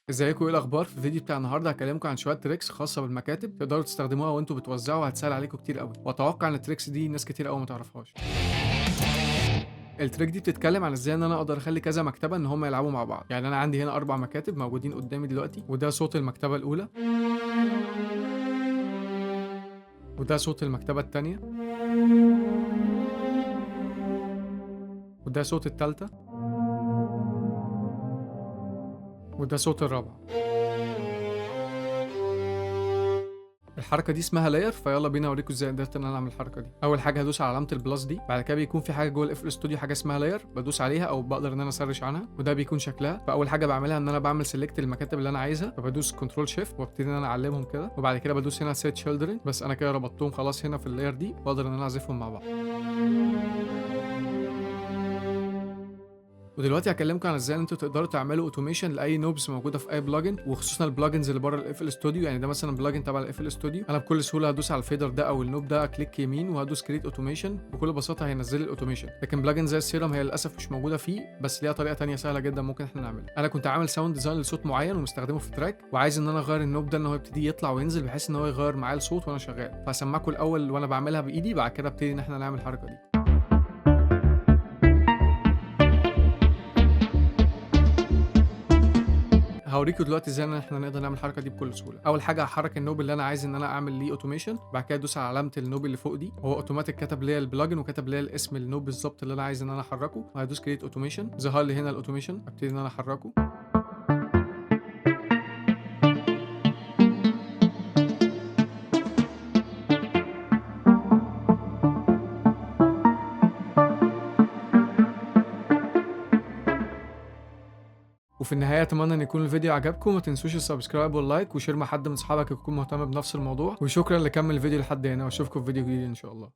ازيكم، ايه الاخبار؟ في الفيديو بتاع النهارده هكلمكم عن شويه تريكس خاصه بالمكاتب تقدروا تستخدموها وانتوا بتوزعوا، وهتسهل عليكم كتير قوي، واتوقع ان التريكس دي ناس كتير قوي ما تعرفهاش. التريك دي بتتكلم عن ازاي ان انا اقدر اخلي كذا مكتبه ان هم يلعبوا مع بعض. يعني انا عندي هنا 4 مكاتب موجودين قدامي دلوقتي، وده صوت المكتبه الاولى، وده صوت المكتبه الثانيه، وده صوت الثالثه، وده صوت الرابعه. الحركه دي اسمها لاير، فيلا بينا اوريكم ازاي قدرت ان انا اعمل الحركه دي. اول حاجه هدوس على علامه البلس دي، بعد كده بيكون في حاجه جوه الاف ال استوديو حاجه اسمها لاير، بدوس عليها او بقدر ان انا اسرش عنها، وده بيكون شكلها. فاول حاجه بعملها ان انا بعمل سيلكت المكاتب اللي انا عايزها، فبدوس كنترول شيفت وابتدي ان انا اعلمهم كده، وبعد كده بدوس هنا سيت تشيلدرن. بس انا كده ربطتهم خلاص هنا في اللاير دي، واقدر ان انا اعزفهم مع بعض. ودلوقتي هكلمكم عن ازاي ان انتوا تقدروا تعملوا اوتوميشن لاي نوبز موجوده في اي بلجن، وخصوصا البلجنز اللي بره الاف ال استوديو. يعني ده مثلا بلجن تبع الاف ال استوديو، انا بكل سهوله هدوس على الفيدر ده او النوب ده، كليك يمين وهدوس كريت اوتوميشن، بكل بساطه هينزل لي الاوتوميشن. لكن بلجن زي السيرم هي للاسف مش موجوده فيه، بس ليها طريقه تانية سهله جدا ممكن احنا نعملها. انا كنت عامل ساوند ديزاين لصوت معين ومستخدمه في تراك، وعايز ان انا اغير النوب ده ان هو يبتدي يطلع وينزل، بحيث ان هو يغير معايا الصوت وانا شغال. فهسمعكم الاول وانا بعملها بايدي، بعد كده ابتدي ان احنا نعمل الحركه دي. هاوريكم دلوقتي ازاي ان احنا نقدر نعمل الحركه دي بكل سهوله. اول حاجه هحرك النوب اللي انا عايز ان انا اعمل ليه اوتوميشن، بعد كده ادوس على علامه النوب اللي فوق دي، هو اوتوماتيك كتب لي البلجن وكتب لي الاسم النوب بالظبط اللي انا عايز ان انا احركه، وهدوس كريت اوتوميشن، ظهر لي هنا الاوتوميشن، ابتدي ان انا احركه. وفي النهايه اتمنى ان يكون الفيديو عجبكم، وما تنسوش السبسكرايب واللايك وشير مع حد من اصحابك يكون مهتم بنفس الموضوع. وشكرا اللي كمل الفيديو لحد هنا، واشوفكم في فيديو جديد ان شاء الله.